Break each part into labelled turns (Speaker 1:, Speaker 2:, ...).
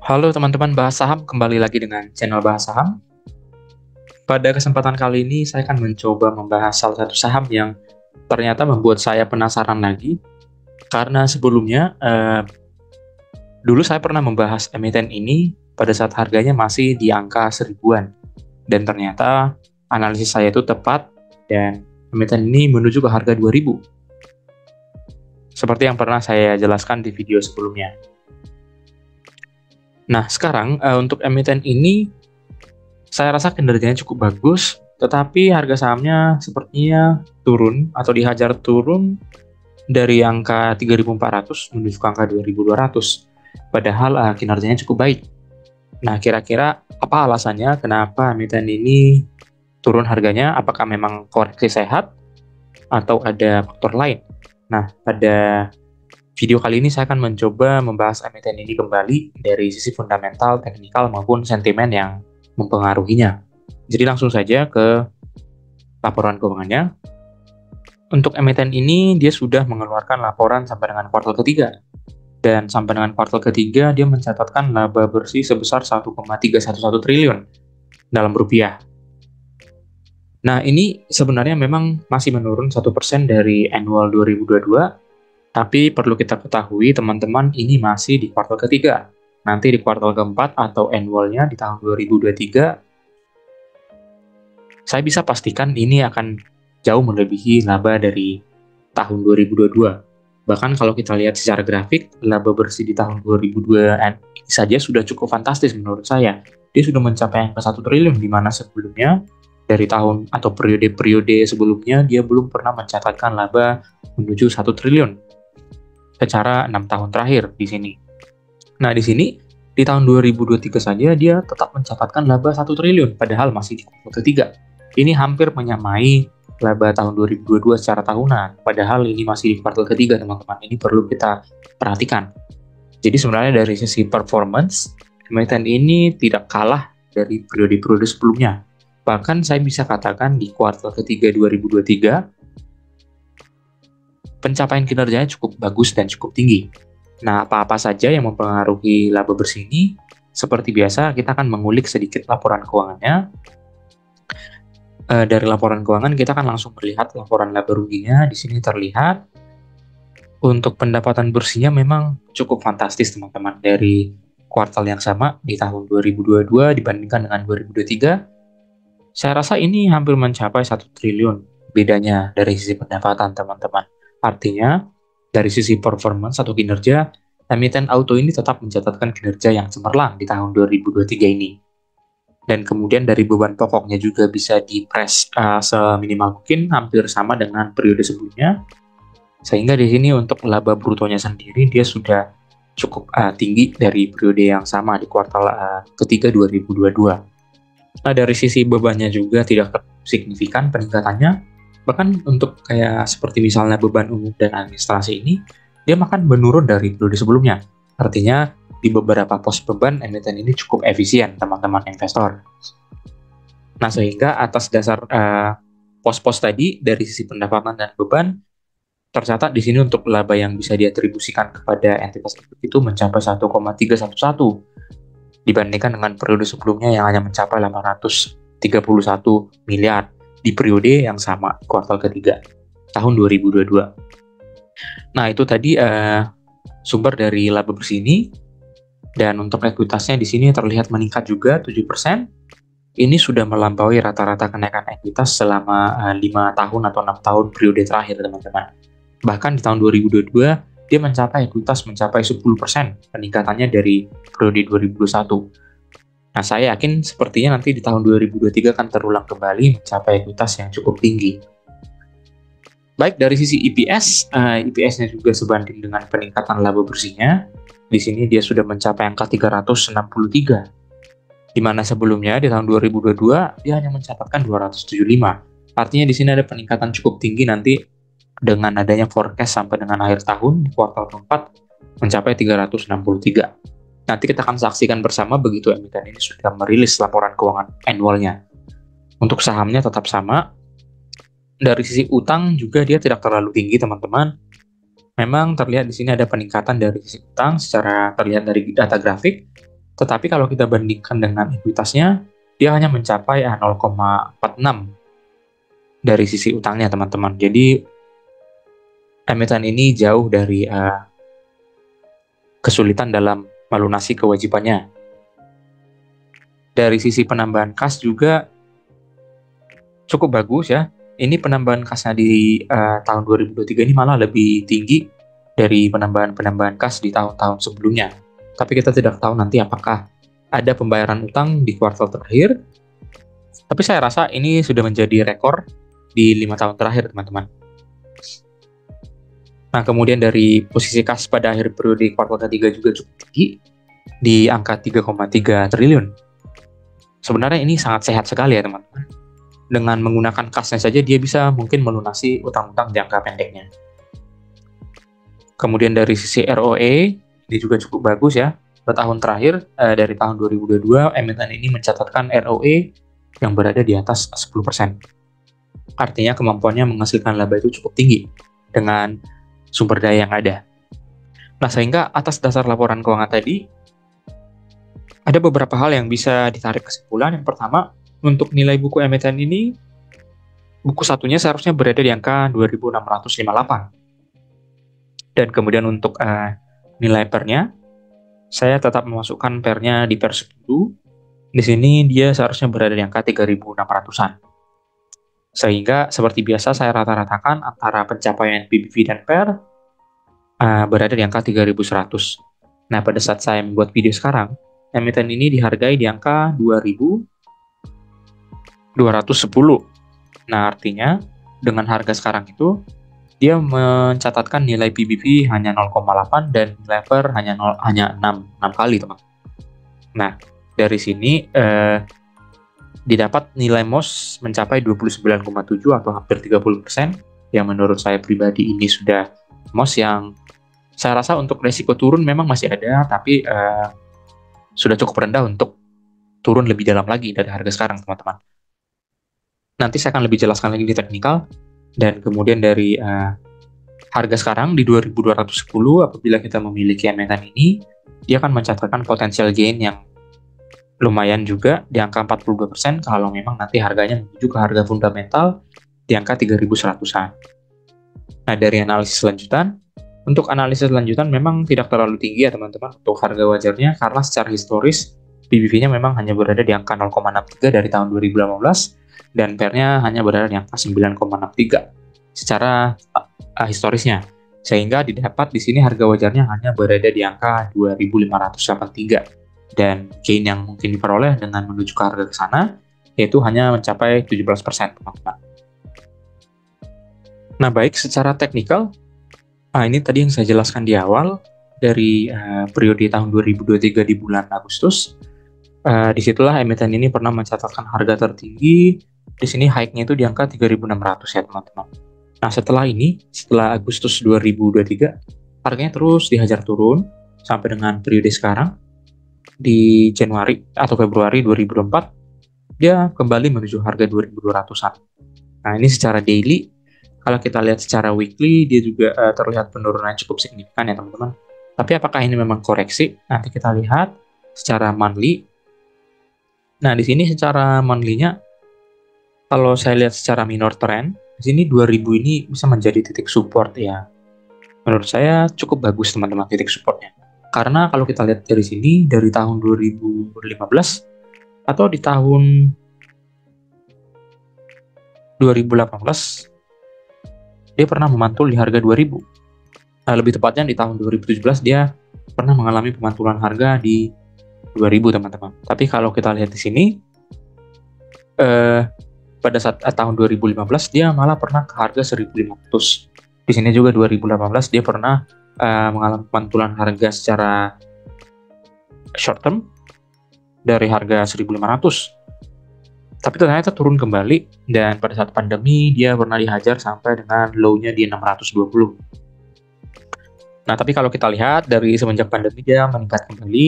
Speaker 1: Halo teman-teman bahas saham, kembali lagi dengan channel bahas saham. Pada kesempatan kali ini saya akan mencoba membahas salah satu saham yang ternyata membuat saya penasaran lagi. Karena sebelumnya, dulu saya pernah membahas emiten ini pada saat harganya masih di angka seribuan. Dan ternyata analisis saya itu tepat dan emiten ini menuju ke harga 2000. Seperti yang pernah saya jelaskan di video sebelumnya. Nah, sekarang untuk emiten ini saya rasa kinerjanya cukup bagus, tetapi harga sahamnya sepertinya turun atau dihajar turun dari angka 3.400 menuju ke angka 2.200. Padahal kinerjanya cukup baik. Nah, kira-kira apa alasannya kenapa emiten ini turun harganya? Apakah memang koreksi sehat atau ada faktor lain? Nah, pada video kali ini saya akan mencoba membahas emiten ini kembali dari sisi fundamental, teknikal, maupun sentimen yang mempengaruhinya. Jadi langsung saja ke laporan keuangannya. Untuk emiten ini, dia sudah mengeluarkan laporan sampai dengan kuartal ketiga. Dan sampai dengan kuartal ketiga, dia mencatatkan laba bersih sebesar 1,311 triliun dalam rupiah. Nah, ini sebenarnya memang masih menurun 1% dari annual 2022, tapi perlu kita ketahui teman-teman, ini masih di kuartal ketiga. Nanti di kuartal keempat atau annualnya di tahun 2023, saya bisa pastikan ini akan jauh melebihi laba dari tahun 2022. Bahkan kalau kita lihat secara grafik, laba bersih di tahun 2002 ini saja sudah cukup fantastis menurut saya. Dia sudah mencapai angka 1 triliun, di mana sebelumnya dari tahun atau periode-periode sebelumnya dia belum pernah mencatatkan laba menuju 1 triliun secara 6 tahun terakhir di sini. Nah, di sini di tahun 2023 saja dia tetap mencatatkan laba 1 triliun, padahal masih di kuartal ketiga. Ini hampir menyamai laba tahun 2022 secara tahunan, padahal ini masih di kuartal ketiga, teman-teman. Ini perlu kita perhatikan. Jadi sebenarnya dari sisi performance, emiten ini tidak kalah dari periode-periode sebelumnya. Bahkan saya bisa katakan di kuartal ketiga 2023, pencapaian kinerjanya cukup bagus dan cukup tinggi. Nah, apa-apa saja yang mempengaruhi laba bersih ini? Seperti biasa, kita akan mengulik sedikit laporan keuangannya. Dari laporan keuangan, kita akan langsung melihat laporan laba ruginya. Di sini terlihat untuk pendapatan bersihnya memang cukup fantastis, teman-teman. Dari kuartal yang sama di tahun 2022 dibandingkan dengan 2023, saya rasa ini hampir mencapai 1 triliun bedanya dari sisi pendapatan, teman-teman. Artinya, dari sisi performance atau kinerja, emiten auto ini tetap mencatatkan kinerja yang cemerlang di tahun 2023 ini. Dan kemudian dari beban pokoknya juga bisa dipres seminimal mungkin, hampir sama dengan periode sebelumnya. Sehingga di sini untuk laba brutonya sendiri dia sudah cukup tinggi dari periode yang sama di kuartal ketiga 2022. Nah, dari sisi bebannya juga tidak signifikan peningkatannya. Bahkan untuk kayak seperti misalnya beban umum dan administrasi ini, dia makan menurun dari periode sebelumnya. Artinya, di beberapa pos beban, emiten ini cukup efisien, teman-teman investor. Nah, sehingga atas dasar pos-pos tadi, dari sisi pendapatan dan beban, tercatat di sini untuk laba yang bisa diatribusikan kepada entitas itu mencapai 1,311 dibandingkan dengan periode sebelumnya yang hanya mencapai 831 miliar di periode yang sama kuartal ketiga tahun 2022. Nah, itu tadi sumber dari laba bersih ini. Dan untuk ekuitasnya di sini terlihat meningkat juga 7%. Ini sudah melampaui rata-rata kenaikan ekuitas selama 5 tahun atau 6 tahun periode terakhir, teman-teman. Bahkan di tahun 2022, dia mencapai ekuitas mencapai 10% peningkatannya dari periode 2021. Nah, saya yakin sepertinya nanti di tahun 2023 akan terulang kembali mencapai ekuitas yang cukup tinggi. Baik dari sisi EPS, EPS-nya juga sebanding dengan peningkatan laba bersihnya. Di sini dia sudah mencapai angka 363. Di mana sebelumnya di tahun 2022 dia hanya mencatatkan 275. Artinya di sini ada peningkatan cukup tinggi nanti dengan adanya forecast sampai dengan akhir tahun di kuartal keempat mencapai 363. Nanti kita akan saksikan bersama begitu emiten ini sudah merilis laporan keuangan annualnya. Untuk sahamnya tetap sama. Dari sisi utang juga dia tidak terlalu tinggi, teman-teman. Memang terlihat di sini ada peningkatan dari sisi utang secara terlihat dari data grafik. Tetapi kalau kita bandingkan dengan ekuitasnya, dia hanya mencapai 0,46 dari sisi utangnya, teman-teman. Jadi emiten ini jauh dari kesulitan dalam melunasi kewajibannya. Dari sisi penambahan kas juga cukup bagus ya. Ini penambahan kasnya di tahun 2023 ini malah lebih tinggi dari penambahan kas di tahun-tahun sebelumnya. Tapi kita tidak tahu nanti apakah ada pembayaran utang di kuartal terakhir. Tapi saya rasa ini sudah menjadi rekor di 5 tahun terakhir, teman-teman. Nah, kemudian dari posisi kas pada akhir periode kuartal ketiga juga cukup tinggi, di angka 3,3 triliun. Sebenarnya ini sangat sehat sekali ya, teman-teman. Dengan menggunakan kasnya saja, dia bisa mungkin melunasi utang-utang jangka pendeknya. Kemudian dari sisi ROE, ini juga cukup bagus ya. Pada tahun terakhir, dari tahun 2022, emiten ini mencatatkan ROE yang berada di atas 10%. Artinya kemampuannya menghasilkan laba itu cukup tinggi dengan sumber daya yang ada. Nah, sehingga atas dasar laporan keuangan tadi, ada beberapa hal yang bisa ditarik kesimpulan. Yang pertama, untuk nilai buku emiten ini, buku satunya seharusnya berada di angka 2.658. Dan kemudian untuk nilai pernya, saya tetap memasukkan pernya di per 10. Di sini dia seharusnya berada di angka 3.600-an. Sehingga seperti biasa saya rata-ratakan antara pencapaian PBV dan per berada di angka 3.100. Nah, pada saat saya membuat video sekarang, emiten ini dihargai di angka 2.210. Nah, artinya dengan harga sekarang itu, dia mencatatkan nilai PBV hanya 0,8 dan nilai per hanya 6 kali, teman. Nah, dari sini didapat nilai MOS mencapai 29,7 atau hampir 30%, yang menurut saya pribadi ini sudah MOS yang saya rasa untuk resiko turun memang masih ada, tapi sudah cukup rendah untuk turun lebih dalam lagi dari harga sekarang, teman-teman. Nanti saya akan lebih jelaskan lagi di teknikal. Dan kemudian dari harga sekarang di 2.210, apabila kita memiliki emiten ini, dia akan mencatatkan potensial gain yang lumayan juga di angka 42% kalau memang nanti harganya menuju ke harga fundamental di angka 3.100-an. Nah, dari analisis lanjutan, untuk analisis lanjutan memang tidak terlalu tinggi ya teman-teman untuk harga wajarnya, karena secara historis PBV-nya memang hanya berada di angka 0,63 dari tahun 2018, dan PER-nya hanya berada di angka 9,63 secara historisnya. Sehingga didapat di sini harga wajarnya hanya berada di angka 2.583. Dan gain yang mungkin diperoleh dengan menuju ke harga ke sana yaitu hanya mencapai 17%, teman-teman. Nah, baik secara teknikal, ini tadi yang saya jelaskan di awal dari periode tahun 2023 di bulan Agustus. Disitulah emiten ini pernah mencatatkan harga tertinggi. Di sini high-nya itu di angka 3.600 ya, teman-teman. Nah, setelah Agustus 2023, harganya terus dihajar turun sampai dengan periode sekarang. Di Januari atau Februari 2024, dia kembali menuju harga 2.200-an. Nah, ini secara daily. Kalau kita lihat secara weekly, dia juga terlihat penurunan cukup signifikan ya, teman-teman. Tapi apakah ini memang koreksi? Nanti kita lihat secara monthly. Nah, di sini secara monthly-nya, kalau saya lihat secara minor trend, di sini 2000 ini bisa menjadi titik support ya. Menurut saya cukup bagus, teman-teman, titik supportnya. Karena kalau kita lihat dari sini, dari tahun 2015 atau di tahun 2018, dia pernah memantul di harga 2000. Nah, lebih tepatnya di tahun 2017 dia pernah mengalami pemantulan harga di 2000, teman-teman. Tapi kalau kita lihat di sini, pada saat tahun 2015 dia malah pernah ke harga 1.500. Di sini juga 2018 dia pernah mengalami pemantulan harga secara short term dari harga 1.500. Tapi ternyata turun kembali, dan pada saat pandemi dia pernah dihajar sampai dengan low-nya di 620. Nah, tapi kalau kita lihat dari semenjak pandemi dia meningkat kembali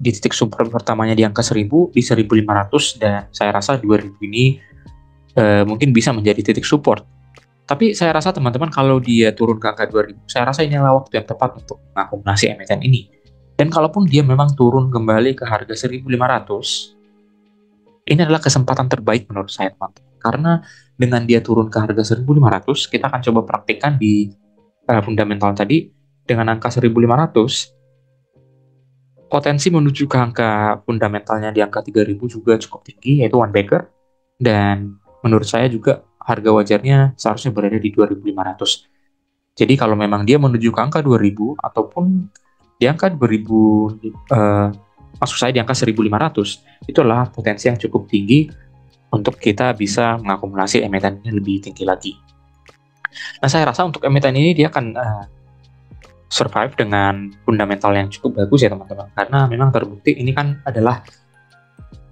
Speaker 1: di titik support pertamanya di angka 1.000, di 1.500, dan saya rasa 2.000 ini mungkin bisa menjadi titik support. Tapi saya rasa, teman-teman, kalau dia turun ke angka 2.000, saya rasa ini adalah waktu yang tepat untuk mengakumulasi emiten ini. Dan kalaupun dia memang turun kembali ke harga 1.500, ini adalah kesempatan terbaik menurut saya, teman-teman. Karena dengan dia turun ke harga 1.500, kita akan coba praktikkan di fundamental tadi. Dengan angka 1.500, potensi menuju ke angka fundamentalnya di angka 3.000 juga cukup tinggi, yaitu one bagger. Dan menurut saya juga harga wajarnya seharusnya berada di 2.500. Jadi kalau memang dia menuju ke angka 2.000 ataupun di angka 2.000, maksud saya di angka 1.500, itu adalah potensi yang cukup tinggi untuk kita bisa mengakumulasi emiten ini lebih tinggi lagi. Nah, saya rasa untuk emiten ini dia akan survive dengan fundamental yang cukup bagus ya teman-teman, karena memang terbukti ini kan adalah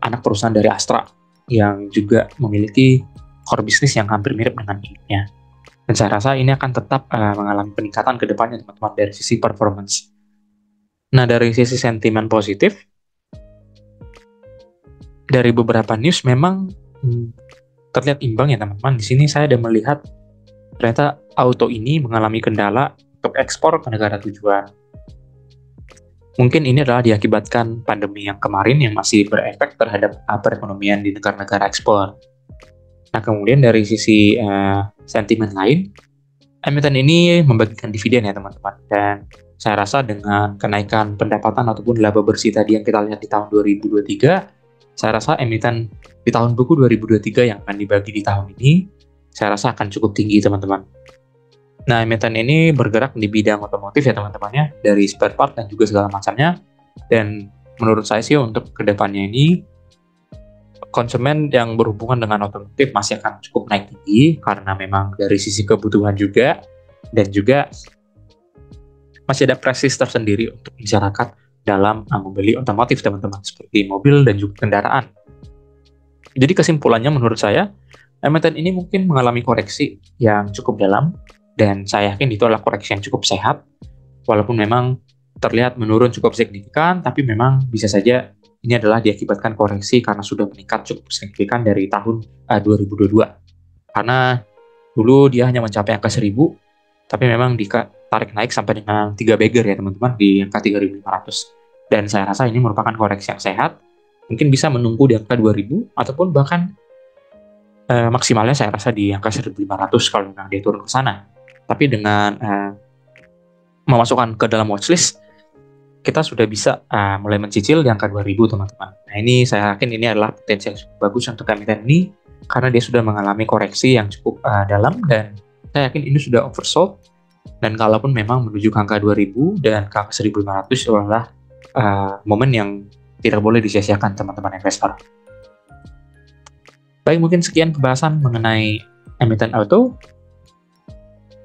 Speaker 1: anak perusahaan dari Astra yang juga memiliki core bisnis yang hampir mirip dengan induknya. Dan saya rasa ini akan tetap mengalami peningkatan ke depannya teman-teman dari sisi performance. Nah, dari sisi sentimen positif, dari beberapa news memang terlihat imbang ya teman-teman. Di sini saya ada melihat ternyata auto ini mengalami kendala untuk ekspor ke negara tujuan. Mungkin ini adalah diakibatkan pandemi yang kemarin yang masih berefek terhadap perekonomian di negara-negara ekspor. Nah, kemudian dari sisi sentimen lain, emiten ini membagikan dividen ya teman-teman. Dan saya rasa dengan kenaikan pendapatan ataupun laba bersih tadi yang kita lihat di tahun 2023, saya rasa emiten di tahun buku 2023 yang akan dibagi di tahun ini, saya rasa akan cukup tinggi teman-teman. Nah, emiten ini bergerak di bidang otomotif ya teman-temannya, dari spare part dan juga segala macamnya. Dan menurut saya sih untuk kedepannya ini, konsumen yang berhubungan dengan otomotif masih akan cukup naik tinggi, karena memang dari sisi kebutuhan juga, dan juga masih ada prestis tersendiri untuk masyarakat dalam membeli otomotif teman-teman, seperti mobil dan juga kendaraan. Jadi kesimpulannya menurut saya, emiten ini mungkin mengalami koreksi yang cukup dalam, dan saya yakin itu adalah koreksi yang cukup sehat, walaupun memang terlihat menurun cukup signifikan, tapi memang bisa saja ini adalah diakibatkan koreksi karena sudah meningkat cukup signifikan dari tahun 2022. Karena dulu dia hanya mencapai angka 1.000, tapi memang ditarik naik sampai dengan 3 bagger ya teman-teman, di angka 3.500. Dan saya rasa ini merupakan koreksi yang sehat, mungkin bisa menunggu di angka 2.000, ataupun bahkan maksimalnya saya rasa di angka 1.500 kalau memang dia turun ke sana. Tapi dengan memasukkan ke dalam watchlist, kita sudah bisa mulai mencicil di angka 2.000 teman-teman. Nah, ini saya yakin ini adalah potensi yang cukup bagus untuk emiten ini, karena dia sudah mengalami koreksi yang cukup dalam, dan saya yakin ini sudah oversold. Dan kalaupun memang menuju ke angka 2.000 dan ke angka 1.500 itu adalah momen yang tidak boleh disia-siakan teman-teman investor. Baik, mungkin sekian pembahasan mengenai emiten auto.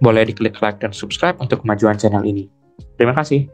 Speaker 1: Boleh diklik like dan subscribe untuk kemajuan channel ini. Terima kasih.